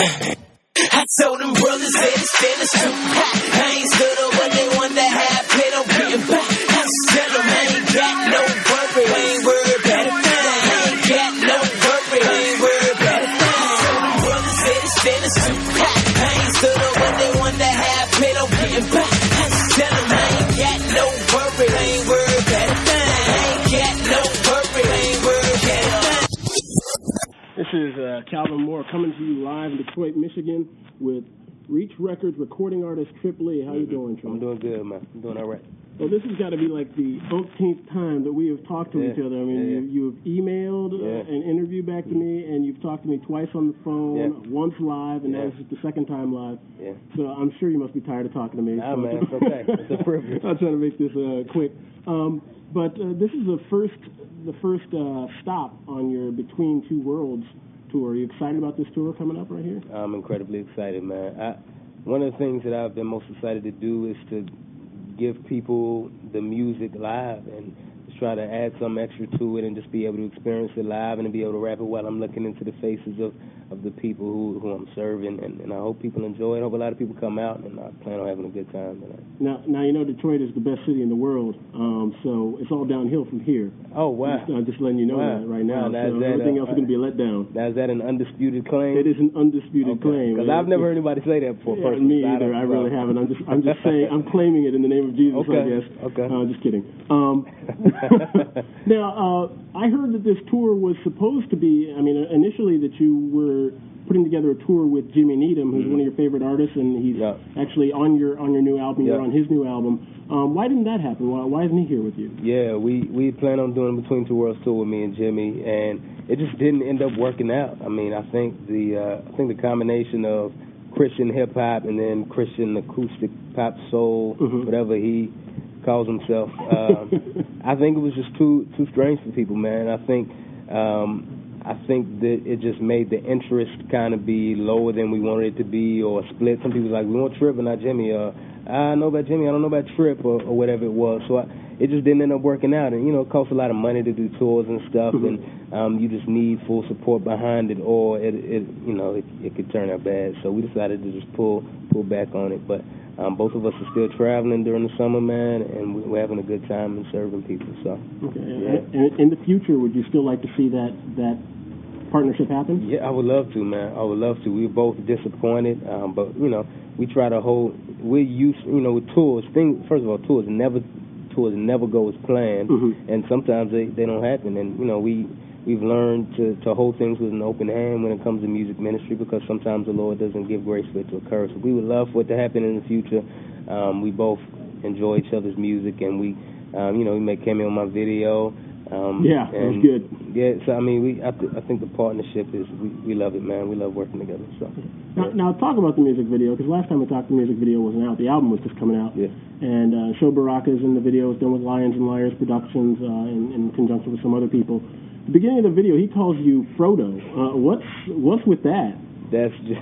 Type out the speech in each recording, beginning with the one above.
I told them brothers that it's finished too. I ain't stood up when they want to have pay no getting back. I just tell them I ain't got no worry, I ain't worried about a thing. I ain't got no worry, I ain't worried about a thing. I told them brothers that it's finished too. I ain't stood up when they want to have pay no getting back. I just tell them I ain't got no worry, I ain't worried about a thing. I ain't got no worry, I ain't worried about a thing. This is Calvin Moore coming to you live in Detroit, Michigan with Reach Records recording artist Thi'sl. How you doing, Trey? I'm doing good, man. I'm doing all right. Well, this has got to be like the 18th time that we have talked to each other. I mean, you've emailed an interview back to me, and you've talked to me twice on the phone, once live, and that was just the second time live. Yeah. So I'm sure you must be tired of talking to me. Nah, man, it's okay. It's a privilege. I'm trying to make this quick. But this is the first stop on your Between Two Worlds tour. Are you excited about this tour coming up right here? I'm incredibly excited, man. One of the things that I've been most excited to do is to give people the music live and just try to add some extra to it and just be able to experience it live and to be able to rap it while I'm looking into the faces of the people who I'm serving. And I hope people enjoy it. I hope a lot of people come out, and I plan on having a good time tonight. Now you know Detroit is the best city in the world, so it's all downhill from here. Oh, wow. Just letting you know that right now. Wow, so everything else is going to be a letdown. Now, is that an undisputed claim? It is an undisputed claim. Because I've never heard anybody say that before. Me either. I really haven't. I'm just saying. I'm claiming it in the name of Jesus. I guess. Okay. Just kidding. Now, I heard that this tour was supposed to be. I mean, initially that you were putting together a tour with Jimmy Needham, who's one of your favorite artists, and he's actually on your new album. You're on his new album. Why didn't that happen? Why isn't he here with you? Yeah, we planned on doing Between Two Worlds tour with me and Jimmy, and it just didn't end up working out. I mean, I think the combination of Christian hip hop and then Christian acoustic pop soul, whatever he calls himself, I think it was just too strange for people, man. I think that it just made the interest kind of be lower than we wanted it to be, or split. Some people like, we want Trip but not Jimmy, I know about Jimmy, I don't know about Trip, or whatever it was. So it just didn't end up working out. And, it costs a lot of money to do tours and stuff, and you just need full support behind it, or it could turn out bad. So we decided to just pull back on it. But both of us are still traveling during the summer, man, and we're having a good time and serving people. So, And in the future, would you still like to see that partnership happen? Yeah, I would love to, man. I would love to. We were both disappointed, but we try to hold. We're used, with tours. First of all, tours never go as planned, and sometimes they don't happen. And we've learned to hold things with an open hand when it comes to music ministry, because sometimes the Lord doesn't give grace for it to occur. So we would love for it to happen in the future. We both enjoy each other's music, and we make cameo on my video. That was good. Yeah, so I mean, I think the partnership is we love it, man. We love working together. So now talk about the music video, because last time we talked, the music video wasn't out. The album was just coming out. Yeah. And Show Baraka is in the video. It's done with Lions and Liars Productions in conjunction with some other people. At the beginning of the video, he calls you Frodo. What's with that? That's just.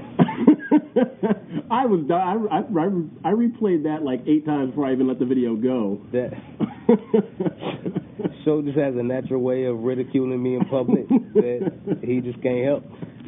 I replayed that like 8 times before I even let the video go. That Show just has a natural way of ridiculing me in public that he just can't help.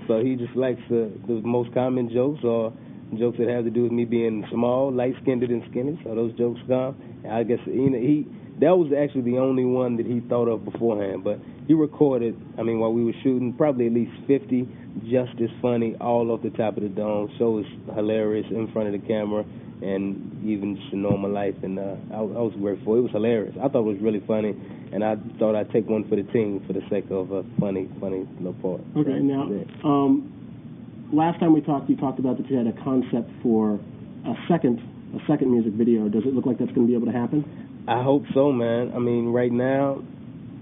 So he just likes the most common jokes, or jokes that have to do with me being small, light-skinned and skinny. So those jokes come. I guess that was actually the only one that he thought of beforehand. But he recorded, while we were shooting, probably at least 50 just as funny all off the top of the dome. Show is hilarious in front of the camera and even just in normal life. And I was grateful. It was hilarious. I thought it was really funny, and I thought I'd take one for the team for the sake of a funny little part. Okay, now, last time we talked, you talked about that you had a concept for a second music video. Does it look like that's going to be able to happen? I hope so, man. Right now,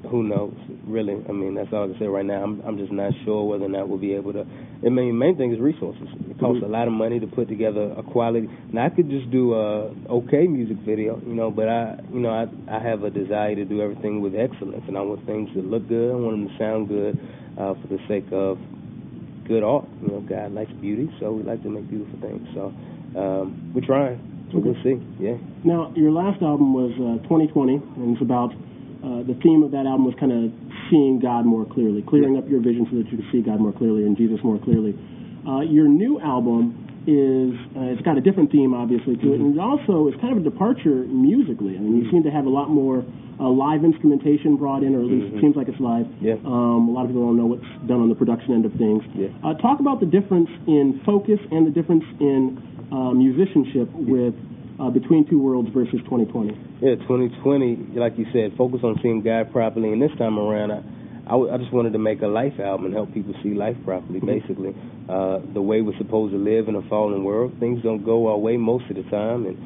who knows, really? That's all I can say right now. I'm just not sure whether or not we'll be able to. Main thing is resources. It costs a lot of money to put together a quality. Now, I could just do a okay music video, but I have a desire to do everything with excellence, and I want things to look good. I want them to sound good for the sake of good art. God likes beauty, so we like to make beautiful things. So we're trying. So we'll see, yeah. Now, your last album was 2020, and it's about, the theme of that album was kind of seeing God more clearly, clearing up your vision so that you could see God more clearly and Jesus more clearly. Your new album is it's got a different theme, obviously, to it, and it also is kind of a departure musically. I mean, you seem to have a lot more live instrumentation brought in, or at least it seems like it's live. Yeah. A lot of people don't know what's done on the production end of things. Yeah. Talk about the difference in focus and the difference in musicianship with Between Two Worlds versus 2020. Yeah, 2020, like you said, focus on seeing God properly, and this time around, I just wanted to make a life album and help people see life properly, basically. The way we're supposed to live in a fallen world, things don't go our way most of the time, and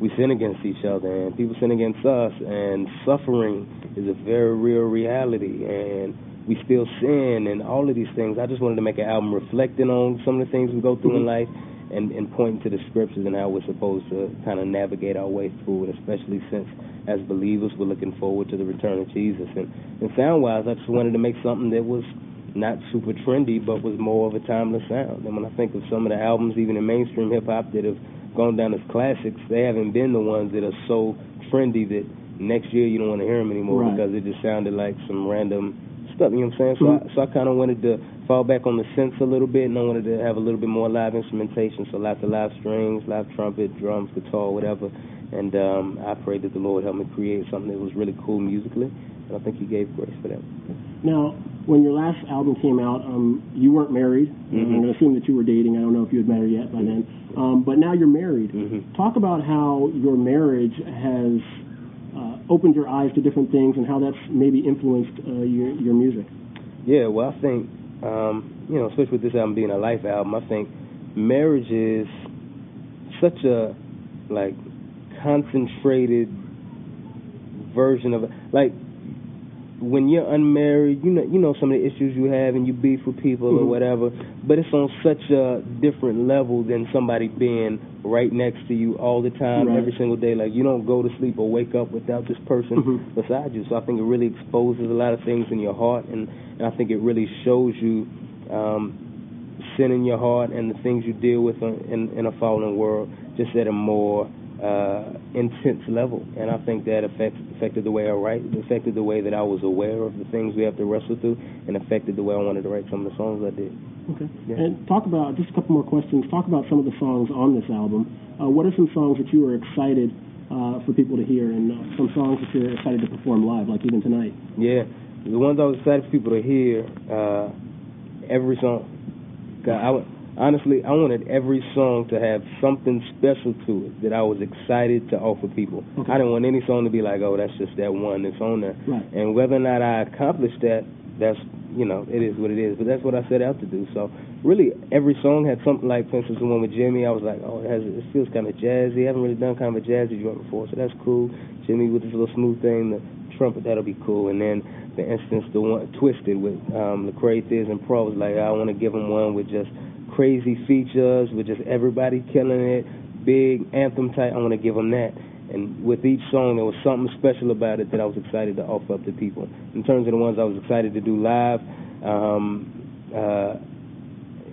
we sin against each other, and people sin against us, and suffering is a very real reality, and we still sin, and all of these things. I just wanted to make an album reflecting on some of the things we go through in life, and pointing to the scriptures and how we're supposed to kind of navigate our way through it, especially since, as believers, we're looking forward to the return of Jesus. And sound-wise, I just wanted to make something that was not super trendy, but was more of a timeless sound. And when I think of some of the albums, even in mainstream hip-hop, that have gone down as classics, they haven't been the ones that are so trendy that next year you don't want to hear them anymore because it just sounded like some random stuff, you know what I'm saying? So I kind of wanted to fall back on the synths a little bit, and I wanted to have a little bit more live instrumentation, so lots of live strings, live trumpet, drums, guitar, whatever. And I prayed that the Lord help me create something that was really cool musically, and I think He gave grace for that. Now, when your last album came out, you weren't married. I'm going to assume that you were dating. I don't know if you had met her yet by then. But now you're married. Talk about how your marriage has opened your eyes to different things and how that's maybe influenced your music. Yeah, well, I think, especially with this album being a life album, I think marriage is such a, concentrated version of it. Like, when you're unmarried, you know some of the issues you have and you beef with people or whatever, but it's on such a different level than somebody being right next to you all the time, every single day. Like, you don't go to sleep or wake up without this person beside you. So I think it really exposes a lot of things in your heart, and I think it really shows you sin in your heart and the things you deal with in a fallen world just at a more intense level. And I think that affected the way I write, affected the way that I was aware of the things we have to wrestle through, and affected the way I wanted to write some of the songs I did. Okay. Yeah. And talk about, just a couple more questions, talk about some of the songs on this album. What are some songs that you are excited for people to hear, and some songs that you're excited to perform live, like even tonight? Yeah, the ones I was excited for people to hear, every song. Honestly, I wanted every song to have something special to it that I was excited to offer people. Okay. I didn't want any song to be like, oh, that's just that one that's on there. Right. And whether or not I accomplished that, that's, it is what it is. But that's what I set out to do. So really, every song had something like, for instance, the one with Jimmy, I was like, oh, it feels kind of jazzy. I haven't really done kind of a jazzy joint before, so that's cool. Jimmy with this little smooth thing, the trumpet, that'll be cool. And then, for instance, the one Twisted with Lecrae, Thi'sl, and Pro was like, I want to give them one with just crazy features, with just everybody killing it, big anthem type. I want to give them that. And with each song, there was something special about it that I was excited to offer up to people. In terms of the ones I was excited to do live,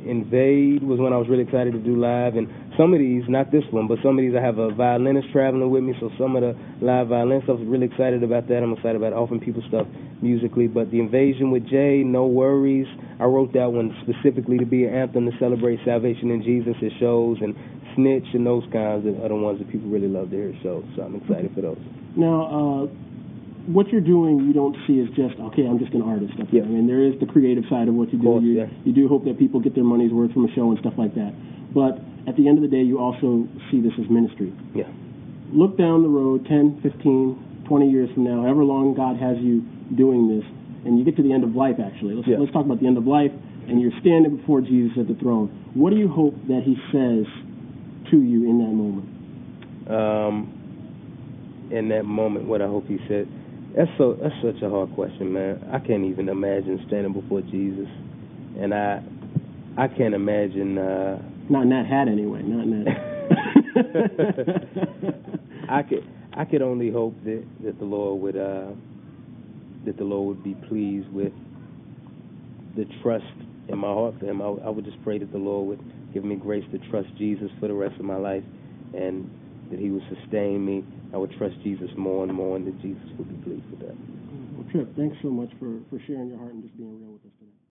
Invade was one I was really excited to do live, and some of these, not this one, but some of these I have a violinist traveling with me, so some of the live violin stuff, I was really excited about that. I'm excited about offering people stuff musically, but the Invasion with Jay, No Worries, I wrote that one specifically to be an anthem to celebrate salvation in Jesus at shows, and Snitch and those kinds are the ones that people really love to hear at shows, so I'm excited for those. Now, what you're doing, you don't see as just, okay, I'm just an artist. I mean, there is the creative side of what you do. Course, you do hope that people get their money's worth from a show and stuff like that. But at the end of the day, you also see this as ministry. Yeah. Look down the road 10, 15, 20 years from now, however long God has you doing this, and you get to the end of life, actually. Let's talk about the end of life, and you're standing before Jesus at the throne. What do you hope that He says to you in that moment? In that moment, what I hope He said... That's such a hard question, man. I can't even imagine standing before Jesus, and I can't imagine. Not in that hat, anyway. Not in that. I could only hope that the Lord would be pleased with the trust in my heart for Him. I would just pray that the Lord would give me grace to trust Jesus for the rest of my life, and that He would sustain me. I would trust Jesus more and more, and that Jesus would be pleased with that. Well, Trip, thanks so much for sharing your heart and just being real.